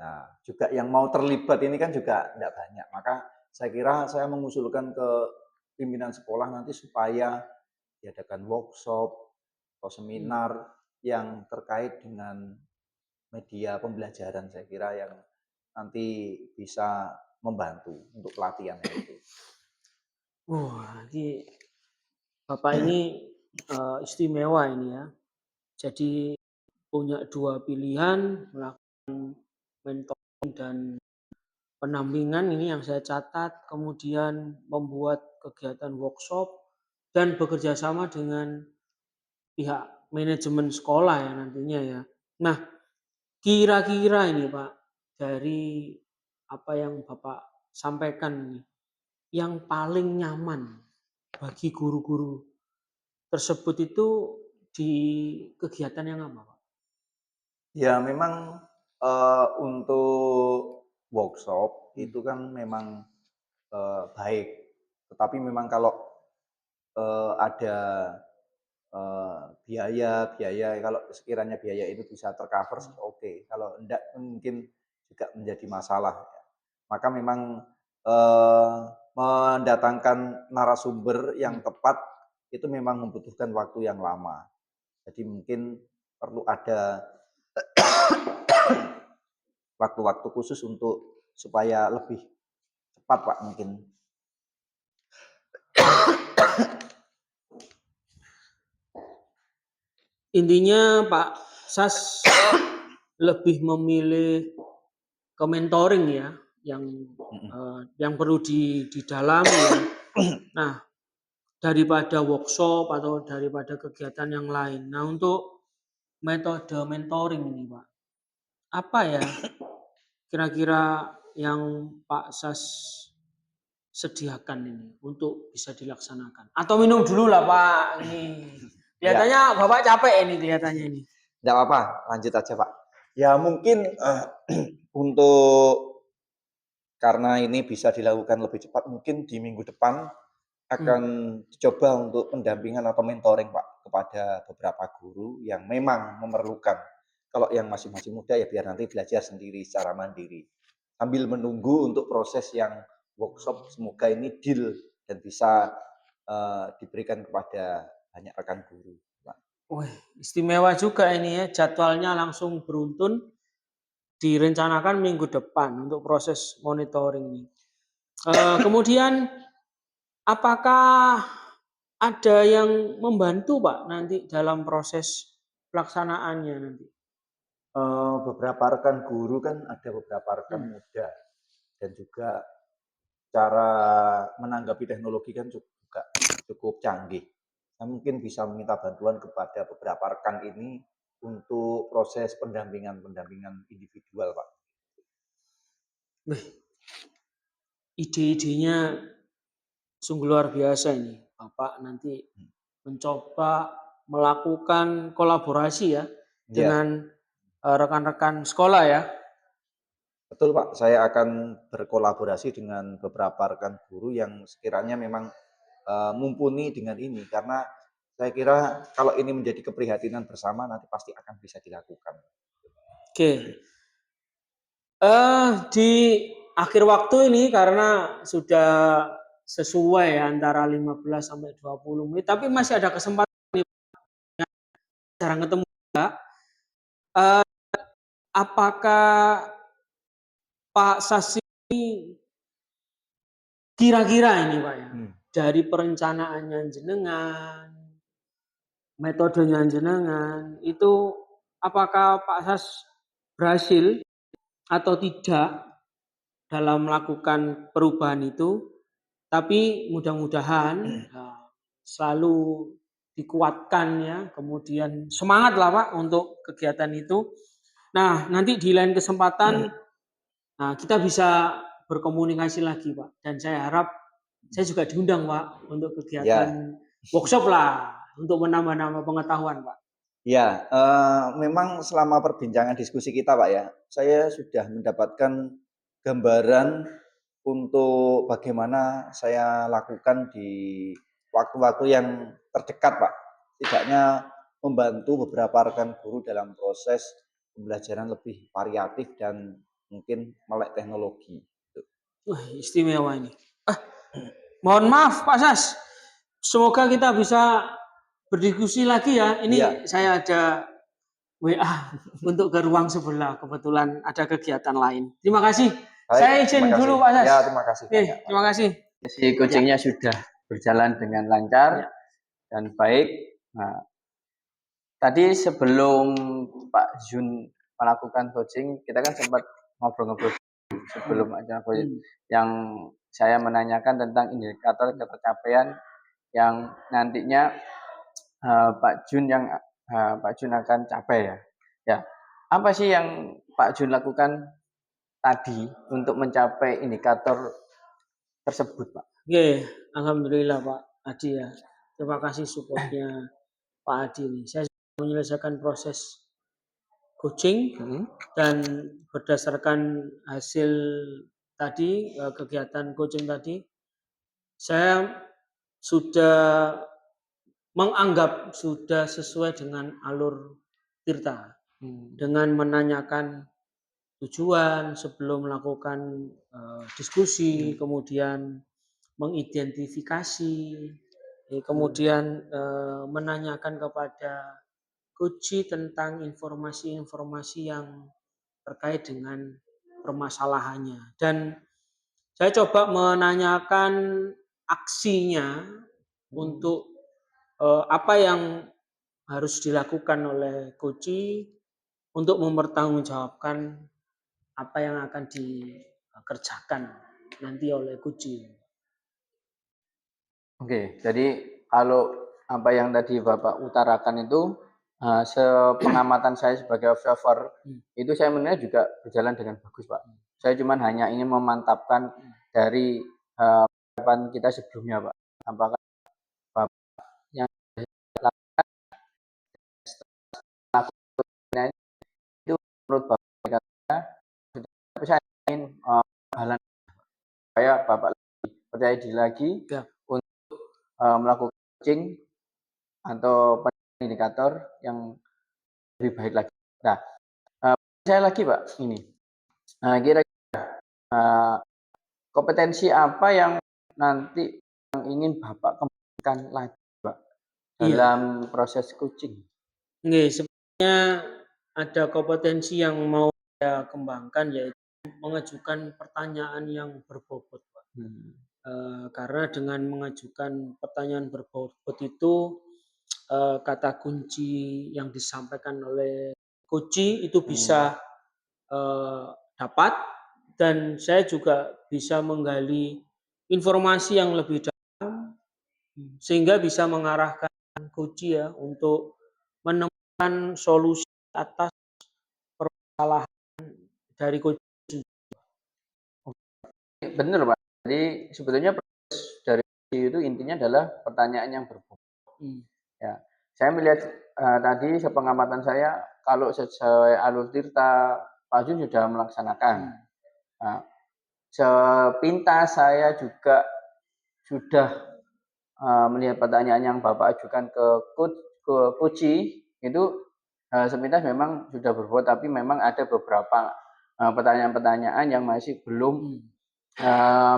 Nah, juga yang mau terlibat ini kan juga tidak banyak. Maka saya kira saya mengusulkan ke pimpinan sekolah nanti supaya diadakan workshop atau seminar yang terkait dengan media pembelajaran saya kira yang nanti bisa membantu untuk pelatihan itu. Wah, ini Bapak ini istimewa ini ya. Jadi punya 2 pilihan, melakukan mentoring dan pendampingan ini yang saya catat, kemudian membuat kegiatan workshop dan bekerja sama dengan pihak manajemen sekolah ya nantinya ya. Nah, kira-kira ini Pak, dari apa yang Bapak sampaikan ini, yang paling nyaman bagi guru-guru tersebut itu di kegiatan yang apa, Pak? Ya memang untuk workshop itu kan memang baik, tetapi memang kalau ada biaya kalau sekiranya biaya itu bisa tercover sih oke, kalau enggak mungkin juga menjadi masalah. Maka memang mendatangkan narasumber yang tepat itu memang membutuhkan waktu yang lama. Jadi mungkin perlu ada waktu-waktu khusus untuk supaya lebih cepat Pak mungkin. Intinya Pak Sas lebih memilih ke mentoring ya, yang perlu didalami ya. Nah, daripada workshop atau daripada kegiatan yang lain. Nah, untuk metode mentoring ini Pak, apa ya kira-kira yang Pak Sas sediakan ini untuk bisa dilaksanakan? Atau minum dulu lah Pak, ini Kelihatannya Bapak capek ini kelihatannya ini. Tidak apa-apa, lanjut aja Pak. Ya mungkin untuk karena ini bisa dilakukan lebih cepat, mungkin di minggu depan akan dicoba untuk pendampingan atau mentoring Pak kepada beberapa guru yang memang memerlukan. Kalau yang masih muda ya biar nanti belajar sendiri secara mandiri. Sambil menunggu untuk proses yang workshop, semoga ini deal dan bisa diberikan kepada banyak rekan guru. Pak. Wih, istimewa juga ini ya, jadwalnya langsung beruntun, direncanakan minggu depan untuk proses monitoring ini. Kemudian apakah ada yang membantu Pak nanti dalam proses pelaksanaannya nanti? Beberapa rekan guru kan ada beberapa rekan muda dan juga cara menanggapi teknologi kan juga cukup canggih. Saya mungkin bisa meminta bantuan kepada beberapa rekan ini untuk proses pendampingan individual, Pak. Ide-idenya sungguh luar biasa ini. Bapak nanti mencoba melakukan kolaborasi ya dengan rekan-rekan sekolah ya. Betul Pak, saya akan berkolaborasi dengan beberapa rekan guru yang sekiranya memang mumpuni dengan ini karena saya kira kalau ini menjadi keprihatinan bersama nanti pasti akan bisa dilakukan. Oke. Di akhir waktu ini karena sudah sesuai antara 15 sampai 20 menit, tapi masih ada kesempatan jarang ketemu juga. Apakah Pak Sasi kira-kira ini Pak ya, dari perencanaannya jenengan, metodenya jenengan, itu apakah Pak Sas berhasil atau tidak dalam melakukan perubahan itu? Tapi mudah-mudahan selalu dikuatkan ya, kemudian semangat lah Pak untuk kegiatan itu. Nah, nanti di lain kesempatan kita bisa berkomunikasi lagi Pak. Dan saya harap saya juga diundang Pak untuk kegiatan workshop lah, untuk menambah-nambah pengetahuan Pak. Ya, memang selama perbincangan diskusi kita Pak ya, saya sudah mendapatkan gambaran untuk bagaimana saya lakukan di waktu-waktu yang terdekat Pak. Setidaknya membantu beberapa rekan guru dalam proses pembelajaran lebih variatif dan mungkin melek teknologi. Wah, istimewa ini. Mohon maaf Pak Sas, semoga kita bisa berdiskusi lagi ya. Ini saya ada WA untuk ke ruang sebelah, kebetulan ada kegiatan lain. Terima kasih. Baik, saya izin dulu Pak Sas. Ya, terima kasih. Terima kasih. Si coachingnya sudah berjalan dengan lancar dan baik. Nah, tadi sebelum Pak Jun melakukan coaching, kita kan sempat ngobrol-ngobrol sebelum acara coaching yang saya menanyakan tentang indikator ketercapaian yang nantinya Pak Jun akan capai ya. Ya, apa sih yang Pak Jun lakukan tadi untuk mencapai indikator tersebut, Pak? Oke, alhamdulillah Pak Adi ya. Terima kasih supportnya Pak Adi ini. Saya menyelesaikan proses coaching dan berdasarkan hasil tadi kegiatan coaching tadi, saya sudah menganggap sudah sesuai dengan alur Tirta dengan menanyakan tujuan sebelum melakukan diskusi, kemudian mengidentifikasi, kemudian menanyakan kepada coach tentang informasi-informasi yang terkait dengan permasalahannya. Dan saya coba menanyakan aksinya untuk apa yang harus dilakukan oleh coach untuk mempertanggungjawabkan apa yang akan dikerjakan nanti oleh coach. Oke, jadi kalau apa yang tadi Bapak utarakan itu sepengamatan saya sebagai observer itu saya menilai juga berjalan dengan bagus Pak. Saya cuma hanya ingin memantapkan dari harapan kita sebelumnya Pak. Apakah Bapak yang lakukan menurut Bapak tapi saya ingin halan supaya Bapak percaya diri lagi Ya. untuk melakukan coaching atau indikator yang lebih baik lagi. Nah, saya lagi Pak ini. Nah, kira-kira kompetensi apa yang nanti yang ingin Bapak kembangkan lagi Pak Iya. dalam proses coaching? Nggih, sebenarnya ada kompetensi yang mau saya kembangkan, yaitu mengajukan pertanyaan yang berbobot, Pak. Karena dengan mengajukan pertanyaan berbobot itu, kata kunci yang disampaikan oleh coach itu bisa dapat, dan saya juga bisa menggali informasi yang lebih dalam, sehingga bisa mengarahkan coach ya untuk menemukan solusi atas permasalahan dari coach. Benar Pak. Jadi sebetulnya proses dari itu intinya adalah pertanyaan yang berbobot. Ya, saya melihat tadi sepengamatan saya kalau sesuai alur tirta Pak Jun sudah melaksanakan. Nah, sepintas saya juga sudah melihat pertanyaan yang Bapak ajukan ke Kuci itu sepintas memang sudah berbobot, tapi memang ada beberapa pertanyaan-pertanyaan yang masih belum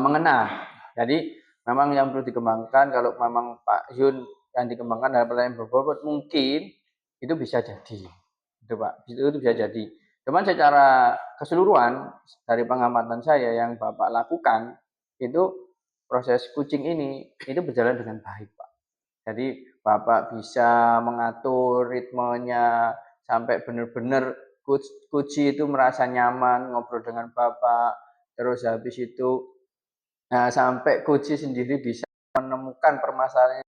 mengena. Jadi memang yang perlu dikembangkan kalau memang Pak Yun yang dikembangkan adalah pertanyaan berbobot, mungkin itu bisa jadi, itu Pak, itu bisa jadi. Cuman secara keseluruhan dari pengamatan saya yang Bapak lakukan itu proses coaching ini itu berjalan dengan baik Pak. Jadi Bapak bisa mengatur ritmenya sampai benar-benar coach itu merasa nyaman ngobrol dengan Bapak. Terus habis itu sampai coach sendiri bisa menemukan permasalahan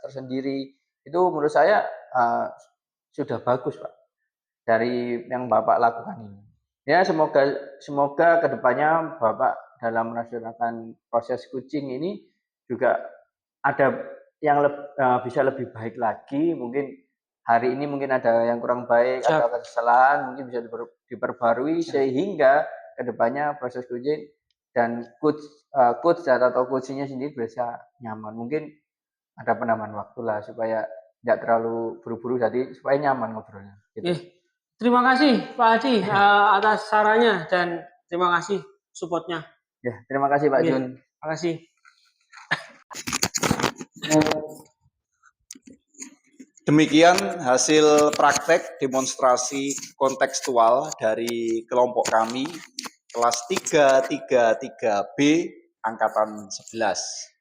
tersendiri. Itu menurut saya sudah bagus Pak dari yang Bapak lakukan ini. Ya semoga kedepannya Bapak dalam melaksanakan proses coaching ini juga ada yang bisa lebih baik lagi. Mungkin hari ini mungkin ada yang kurang baik atau kesalahan mungkin bisa diperbarui sehingga kedepannya proses coaching dan coach atau coachnya sendiri bisa nyaman. Mungkin ada penambahan waktu lah supaya tidak terlalu buru-buru, jadi supaya nyaman ngobrolnya. Gitu. Terima kasih Pak Haji atas sarannya, dan terima kasih supportnya. Ya, terima kasih Pak Jun. Terima kasih. Demikian hasil praktek demonstrasi kontekstual dari kelompok kami kelas 333B angkatan 11.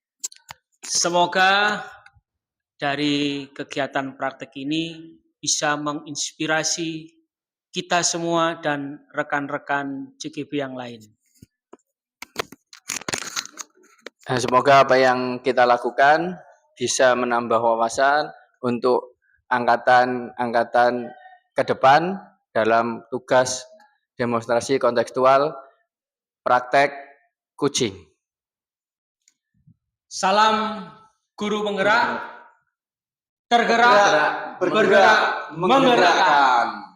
Semoga dari kegiatan praktek ini bisa menginspirasi kita semua dan rekan-rekan CGB yang lain. Semoga apa yang kita lakukan bisa menambah wawasan untuk angkatan-angkatan ke depan dalam tugas demonstrasi kontekstual praktek coaching. Salam guru penggerak, tergerak, bergerak, menggerakkan.